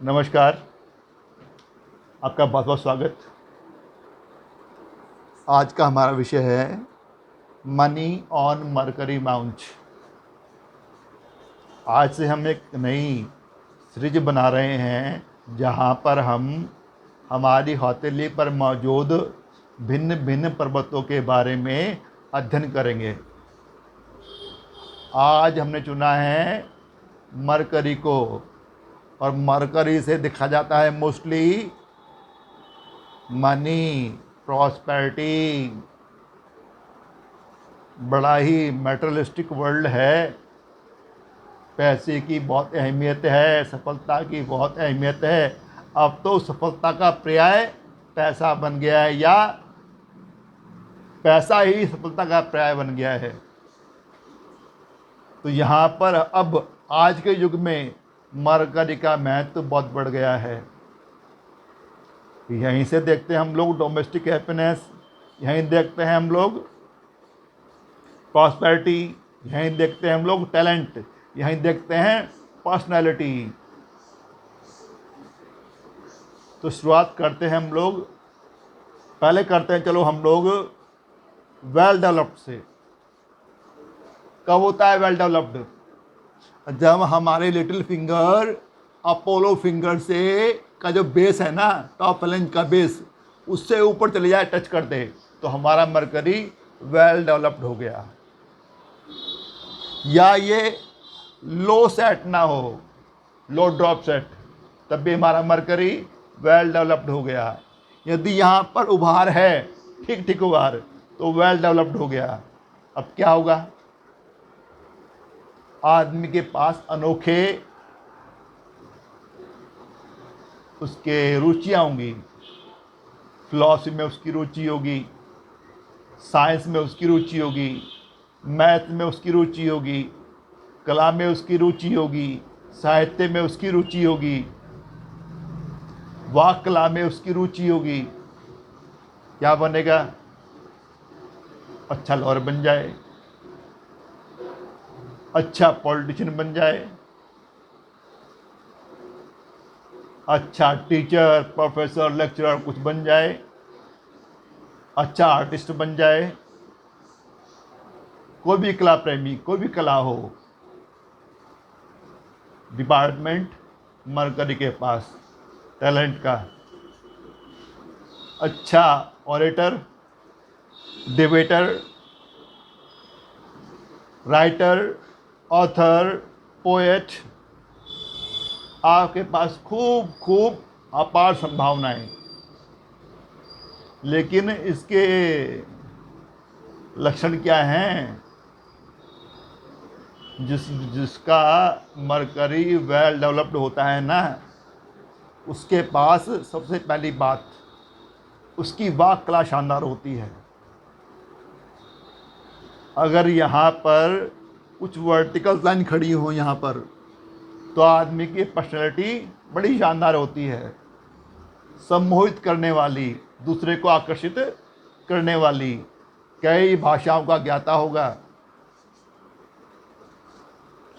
नमस्कार। आपका बहुत बहुत स्वागत। आज का हमारा विषय है मनी ऑन मरकरी माउंट। आज से हम एक नई सीरीज बना रहे हैं जहां पर हम हमारी हथेली पर मौजूद भिन्न भिन्न पर्वतों के बारे में अध्ययन करेंगे। आज हमने चुना है मरकरी को, और मरकरी से देखा जाता है मोस्टली मनी, प्रॉस्पेरिटी। बड़ा ही मेटेरियलिस्टिक वर्ल्ड है। पैसे की बहुत अहमियत है, सफलता की बहुत अहमियत है। अब तो सफलता का पर्याय पैसा बन गया है, या पैसा ही सफलता का पर्याय बन गया है। तो यहाँ पर अब आज के युग में मरकरी का महत्व बहुत बढ़ गया है। यहीं से देखते हैं हम लोग डोमेस्टिक हैप्पीनेस, यहीं देखते हैं हम लोग प्रॉस्पेरिटी, यहीं देखते हैं हम लोग टैलेंट, यहीं देखते हैं पर्सनैलिटी। तो शुरुआत करते हैं हम लोग, पहले करते हैं चलो हम लोग वेल डेवलप्ड से। कब होता है वेल डेवलप्ड? जब हमारे लिटिल फिंगर अपोलो फिंगर से का जो बेस है ना, टॉप फेलेंज का बेस, उससे ऊपर चले जाए, टच कर दे, तो हमारा मरकरी वेल डेवलप्ड हो गया। या ये लो सेट ना हो, लो ड्रॉप सेट, तब भी हमारा मरकरी वेल डेवलप्ड हो गया। यदि यहाँ पर उभार है, ठीक ठीक उभार, तो वेल डेवलप्ड हो गया। अब क्या होगा? आदमी के पास अनोखे उसके रुचियाँ होंगी। फिलॉसफी में उसकी रुचि होगी, साइंस में उसकी रुचि होगी, मैथ में उसकी रुचि होगी, कला में उसकी रुचि होगी, साहित्य में उसकी रुचि होगी, वाक कला में उसकी रुचि होगी। क्या बनेगा? अच्छा लॉयर बन जाए, अच्छा पॉलिटिशियन बन जाए, अच्छा टीचर, प्रोफेसर, लेक्चरर कुछ बन जाए, अच्छा आर्टिस्ट बन जाए। कोई भी कला प्रेमी, कोई भी कला हो, डिपार्टमेंट मरकरी के पास टैलेंट का। अच्छा orator, debater, writer, author, poet, आपके पास खूब खूब अपार संभावनाएं। लेकिन इसके लक्षण क्या हैं? जिसका मरकरी वेल डेवलप्ड होता है ना, उसके पास सबसे पहली बात, उसकी वाक कला शानदार होती है। अगर यहाँ पर कुछ वर्टिकल लाइन खड़ी हो यहाँ पर, तो आदमी की पर्सनैलिटी बड़ी शानदार होती है, सम्मोहित करने वाली, दूसरे को आकर्षित करने वाली। कई भाषाओं का ज्ञाता होगा,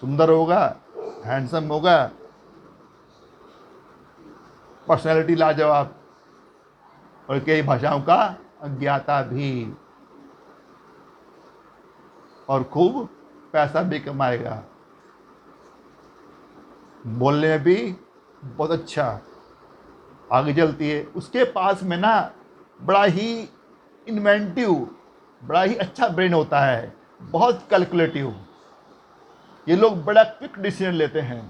सुंदर होगा, हैंडसम होगा, पर्सनैलिटी लाजवाब, और कई भाषाओं का अज्ञाता भी, और खूब पैसा भी कमाएगा, बोलने में भी बहुत अच्छा, आगे चलती है। उसके पास में ना बड़ा ही इन्वेंटिव, बड़ा ही अच्छा ब्रेन होता है, बहुत कैलकुलेटिव। ये लोग बड़ा क्विक डिसीजन लेते हैं,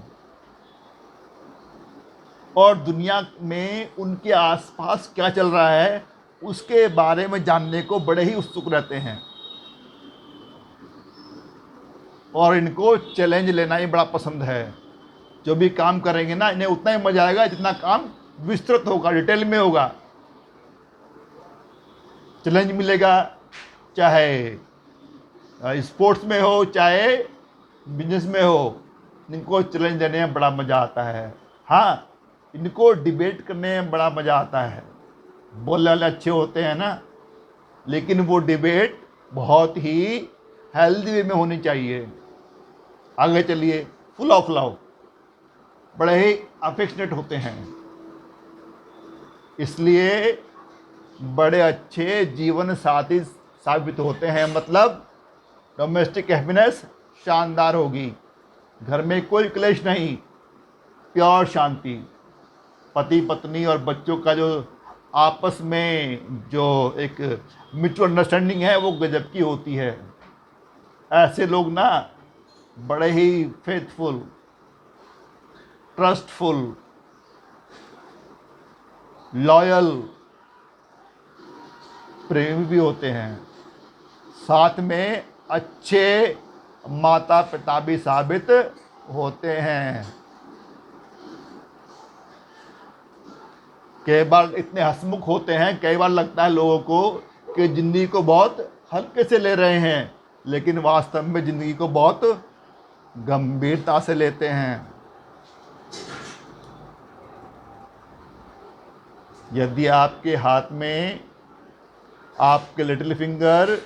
और दुनिया में उनके आसपास क्या चल रहा है उसके बारे में जानने को बड़े ही उत्सुक रहते हैं, और इनको चैलेंज लेना ही बड़ा पसंद है। जो भी काम करेंगे ना, इन्हें उतना ही मजा आएगा जितना काम विस्तृत होगा, डिटेल में होगा। चैलेंज मिलेगा, चाहे स्पोर्ट्स में हो, चाहे बिजनेस में हो, इनको चैलेंज देने में बड़ा मज़ा आता है। हाँ, इनको डिबेट करने में बड़ा मज़ा आता है। बोलने वाले अच्छे होते हैं ना, लेकिन वो डिबेट बहुत ही हेल्दी वे में होनी चाहिए। आगे चलिए, फुल ऑफ लव। बड़े ही अफेक्शनेट होते हैं, इसलिए बड़े अच्छे जीवन साथी साबित होते हैं। मतलब डोमेस्टिक हैप्पीनेस शानदार होगी, घर में कोई क्लेश नहीं, प्योर शांति। पति पत्नी और बच्चों का जो आपस में जो एक म्यूचुअल अंडरस्टैंडिंग है वो गजब की होती है। ऐसे लोग ना बड़े ही फेथफुल, ट्रस्टफुल, लॉयल, प्रेमी भी होते हैं, साथ में अच्छे माता पिता भी साबित होते हैं। कई बार इतने हंसमुख होते हैं, कई बार लगता है लोगों को कि ज़िंदगी को बहुत हल्के से ले रहे हैं, लेकिन वास्तव में ज़िंदगी को बहुत गंभीरता से लेते हैं। यदि आपके हाथ में आपके लिटिल फिंगर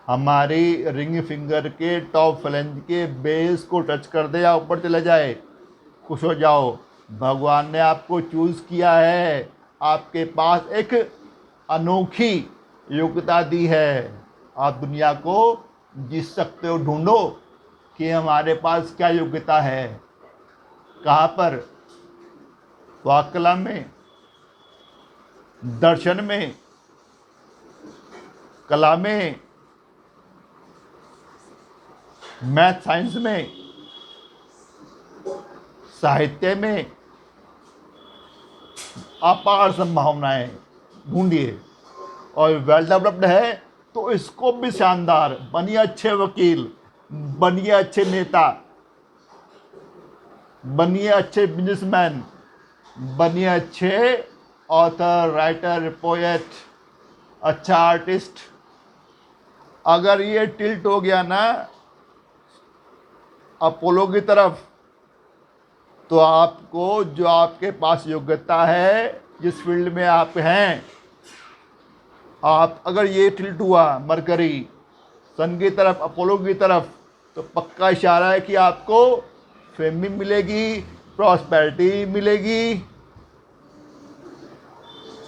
हमारी रिंग फिंगर के टॉप फ्लेंज के बेस को टच कर दे या ऊपर चले जाए, खुश हो जाओ, भगवान ने आपको चूज़ किया है, आपके पास एक अनोखी योग्यता दी है। आप दुनिया को जीत सकते हो। ढूंढो कि हमारे पास क्या योग्यता है, कहाँ पर, वाकला में, दर्शन में, कला में, मैथ साइंस में, साहित्य में, अपार संभावनाएं ढूंढिए। और वेल डेवलप्ड है तो इसको भी शानदार, बनिए अच्छे वकील, बनिए अच्छे नेता, बनिए अच्छे बिजनेसमैन, बनिए अच्छे ऑथर, राइटर, पोएट, अच्छा आर्टिस्ट। अगर ये टिल्ट हो गया ना अपोलो की तरफ, तो आपको जो आपके पास योग्यता है, जिस फील्ड में आप हैं, आप अगर ये टिल्ट हुआ मरकरी सन की तरफ, अपोलो की तरफ, तो पक्का इशारा है कि आपको फेम भी मिलेगी, प्रॉस्पेरिटी मिलेगी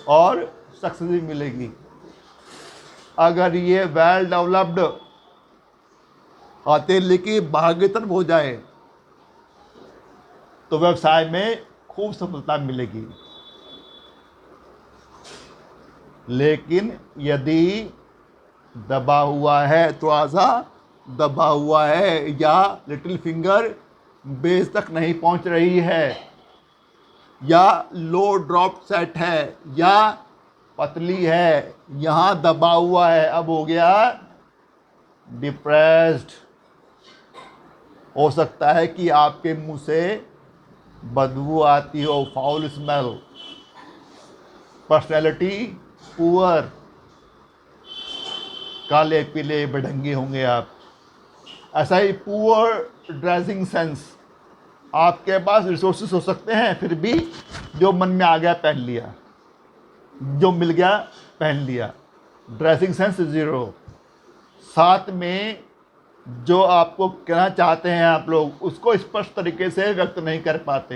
और सक्सेस भी मिलेगी। अगर ये वेल डेवलप्ड हथेली की भाग्य तरफ हो जाए तो व्यवसाय में खूब सफलता मिलेगी। लेकिन यदि दबा हुआ है, थोड़ा सा दबा हुआ है, या लिटिल फिंगर बेस तक नहीं पहुंच रही है, या लो ड्रॉप सेट है, या पतली है, यहाँ दबा हुआ है, अब हो गया डिप्रेस्ड। हो सकता है कि आपके मुंह से बदबू आती हो, फाउल स्मेल, पर्सनैलिटी पुअर, काले पीले बेढंगे होंगे आप। ऐसा ही पुअर ड्रेसिंग सेंस, आपके पास रिसोर्सेस हो सकते हैं, फिर भी जो मन में आ गया पहन लिया, जो मिल गया पहन लिया, ड्रेसिंग सेंस ज़ीरो। साथ में जो आपको कहना चाहते हैं आप लोग, उसको स्पष्ट तरीके से व्यक्त नहीं कर पाते,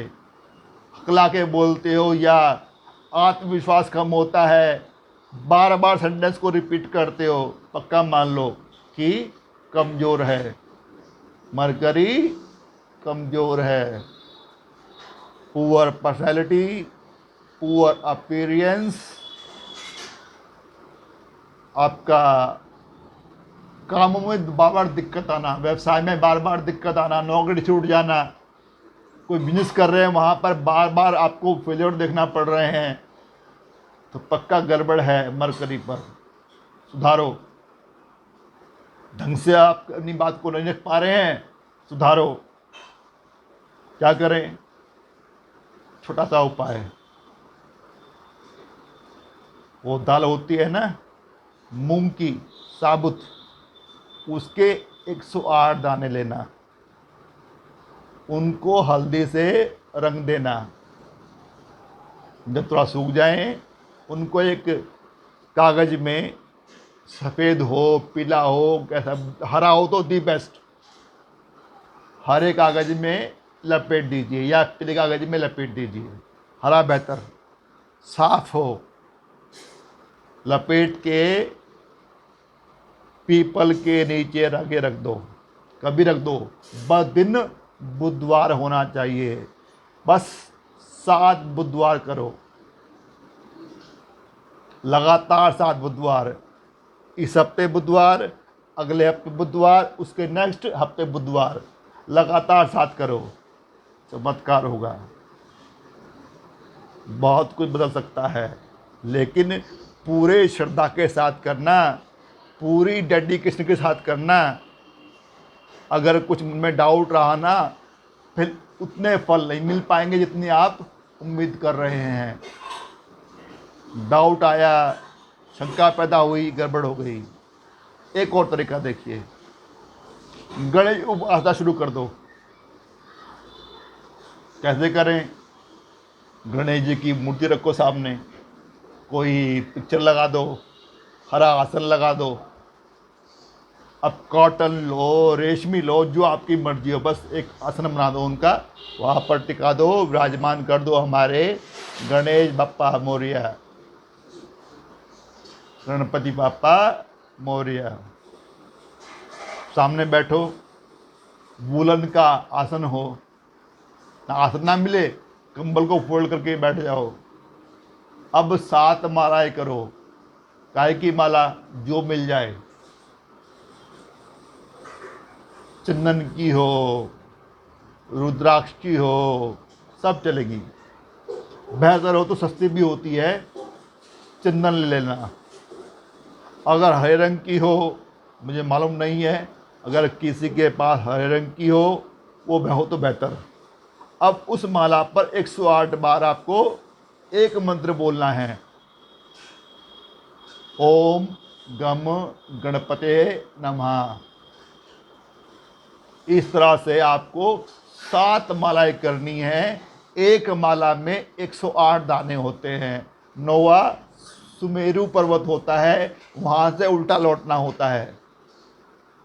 हकला के बोलते हो, या आत्मविश्वास कम होता है, बार बार सेंटेंस को रिपीट करते हो, पक्का मान लो कि कमज़ोर है, मरकरी कमज़ोर है। पुअर पर्सनैलिटी, पुअर अपीयरेंस, आपका कामों में बार बार दिक्कत आना, व्यवसाय में बार बार दिक्कत आना, नौकरी छूट जाना, कोई बिजनेस कर रहे हैं वहाँ पर बार बार आपको फेलियर देखना पड़ रहे हैं, तो पक्का गड़बड़ है मरकरी पर। सुधारो। ढंग से आप अपनी बात को नहीं रख पा रहे हैं, सुधारो। क्या करें? छोटा सा उपाय, वो दाल होती है ना मूंग की साबुत, उसके 108 दाने लेना, उनको हल्दी से रंग देना, जब थोड़ा सूख जाएं उनको एक कागज़ में, सफ़ेद हो, पीला हो, कैसा, हरा हो तो दी बेस्ट, हरे कागज़ में लपेट दीजिए या पीले कागज में लपेट दीजिए। हरा बेहतर, साफ हो, लपेट के पीपल के नीचे रखे रख दो। कभी रख दो, बस दिन बुधवार होना चाहिए, बस 7 बुधवार करो, लगातार 7 बुधवार। इस हफ्ते बुधवार, अगले हफ्ते बुधवार, उसके नेक्स्ट हफ्ते बुधवार, लगातार 7 करो, चमत्कार होगा। बहुत कुछ बदल सकता है, लेकिन पूरे श्रद्धा के साथ करना, पूरी डेडिकेशन के साथ करना। अगर कुछ में डाउट रहा ना, फिर उतने फल नहीं मिल पाएंगे जितनी आप उम्मीद कर रहे हैं। डाउट आया, शंका पैदा हुई, गड़बड़ हो गई। एक और तरीका देखिए, गणेश उपासना शुरू कर दो। कैसे करें? गणेश जी की मूर्ति रखो सामने, कोई पिक्चर लगा दो, हरा आसन लगा दो। अब कॉटन लो, रेशमी लो, जो आपकी मर्जी हो, बस एक आसन बना दो उनका, वहाँ पर टिका दो, विराजमान कर दो हमारे गणेश बप्पा मोरिया, गणपति बापा मोरिया। सामने बैठो, वूलन का आसन हो, आसन ना मिले कंबल को फोल्ड करके बैठ जाओ। अब 7 मालाएं करो। काय की माला? जो मिल जाए, चंदन की हो, रुद्राक्ष की हो, सब चलेगी। बेहतर हो तो सस्ती भी होती है, चंदन ले लेना। अगर हरे रंग की हो, मुझे मालूम नहीं है, अगर किसी के पास हरे रंग की हो, वो हो तो बेहतर। अब उस माला पर 108 बार आपको एक मंत्र बोलना है, ओम गम गणपते नमः। इस तरह से आपको 7 मालाएं करनी है। एक माला में 108 दाने होते हैं। 9वां सुमेरु पर्वत होता है, वहाँ से उल्टा लौटना होता है,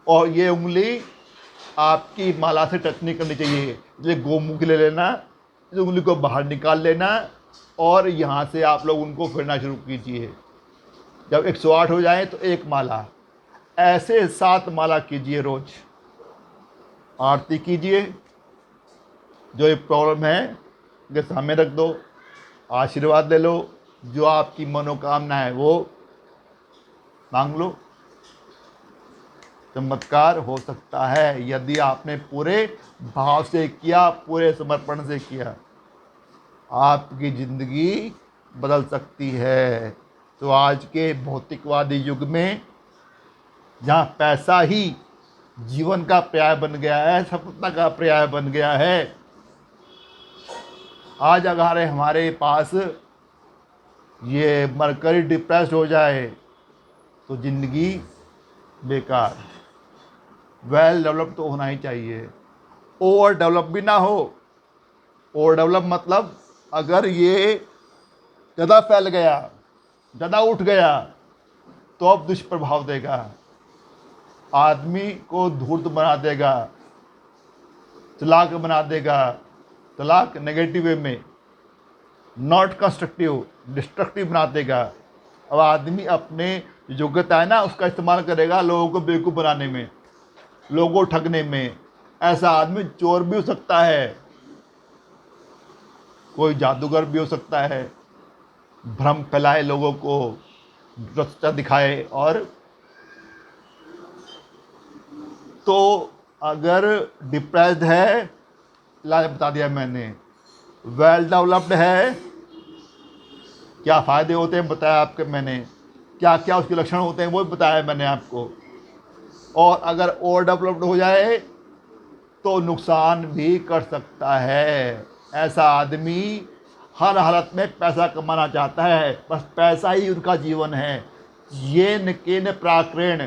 और ये उंगली आपकी माला से टच नहीं करनी चाहिए। ये गोमुख ले लेना, इस उंगली को बाहर निकाल लेना, और यहाँ से आप लोग उनको फिरना शुरू कीजिए। जब 108 हो जाए तो एक माला, ऐसे 7 माला कीजिए रोज। आरती कीजिए, जो ये प्रॉब्लम है उनके सामने रख दो, आशीर्वाद ले लो, जो आपकी मनोकामना है वो मांग लो। चमत्कार हो सकता है यदि आपने पूरे भाव से किया, पूरे समर्पण से किया। आपकी ज़िंदगी बदल सकती है। तो आज के भौतिकवादी युग में, जहाँ पैसा ही जीवन का पर्याय बन गया है, सफलता का पर्याय बन गया है, आज अगर हमारे पास ये मरकरी डिप्रेस्ड हो जाए तो ज़िंदगी बेकार। वेल डेवलप तो होना ही चाहिए, ओवर डेवलप भी ना हो। ओवर डेवलप मतलब अगर ये ज़्यादा फैल गया, ज़्यादा उठ गया, तो अब दुष्प्रभाव देगा, आदमी को धूर्त बना देगा, चालाक बना देगा। चालाक नेगेटिव वे में, नॉट कंस्ट्रक्टिव, डिस्ट्रक्टिव बना देगा। अब आदमी अपने योग्यता है ना, उसका इस्तेमाल करेगा लोगों को बेवकूफ़ बनाने में, लोगों को ठगने में। ऐसा आदमी चोर भी हो सकता है, कोई जादूगर भी हो सकता है, भ्रम फैलाए, लोगों को रास्ता दिखाए। और तो अगर डिप्रेस्ड है, इलाज बता दिया मैंने। वेल डेवलप्ड है, क्या फ़ायदे होते हैं बताया आपके मैंने, क्या क्या उसके लक्षण होते हैं वो भी बताया मैंने आपको। और अगर ओवर डेवलप्ड हो जाए तो नुकसान भी कर सकता है। ऐसा आदमी हर हालत में पैसा कमाना चाहता है, बस पैसा ही उनका जीवन है। ये न प्राक्रेण,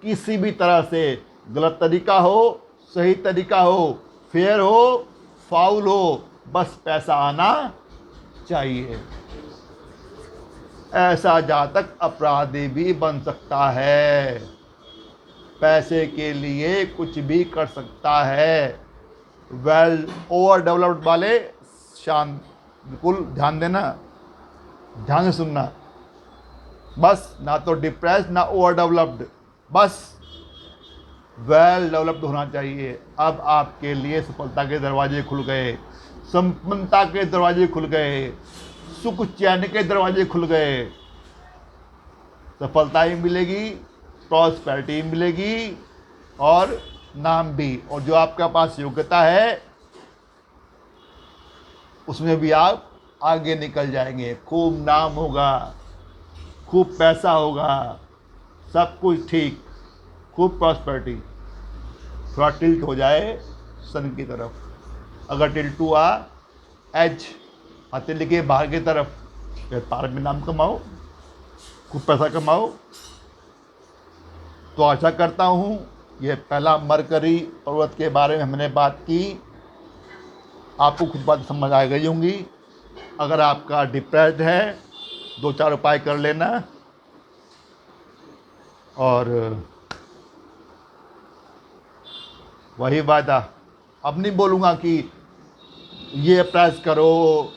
किसी भी तरह से, गलत तरीका हो, सही तरीका हो, फेयर हो, फाउल हो, बस पैसा आना चाहिए। ऐसा जातक अपराधी भी बन सकता है, पैसे के लिए कुछ भी कर सकता है। वेल ओवर डेवलप्ड वाले शांत, बिल्कुल ध्यान देना, ध्यान से सुनना। बस ना तो डिप्रेस्ड ना ओवर डेवलप्ड, बस वेल डेवलप्ड होना चाहिए। अब आपके लिए सफलता के दरवाजे खुल गए, संपन्नता के दरवाजे खुल गए, सुख चैन के दरवाजे खुल गए। सफलता ही मिलेगी, प्रॉस्पेरिटी मिलेगी और नाम भी। और जो आपके पास योग्यता है उसमें भी आप आगे निकल जाएंगे। खूब नाम होगा, खूब पैसा होगा, सब कुछ ठीक, खूब प्रॉस्पेरिटी। थोड़ा टिल्ट हो जाए सन की तरफ, अगर टिल्ट हुआ एच आते लिखे बाहर की तरफ, व्यापार में नाम कमाओ, खूब पैसा कमाओ। तो आशा करता हूँ ये पहला मरकरी पर्वत के बारे में हमने बात की, आपको कुछ बात समझ आ गई होंगी। अगर आपका डिप्रेस्ड है 2-4 उपाय कर लेना। और वही वादा, अब नहीं बोलूँगा कि ये प्रेस करो,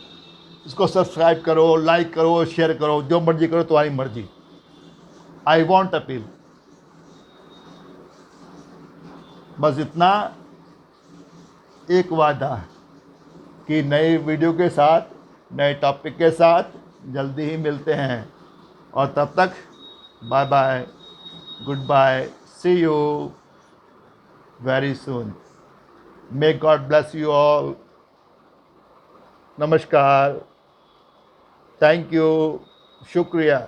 इसको सब्सक्राइब करो, लाइक करो, शेयर करो, जो मर्जी करो, तुम्हारी मर्जी। आई वॉन्ट अपील, बस इतना एक वादा कि नई वीडियो के साथ, नए टॉपिक के साथ जल्दी ही मिलते हैं। और तब तक bye bye, good bye, see you very soon. May God bless you all. नमस्कार, थैंक यू, शुक्रिया।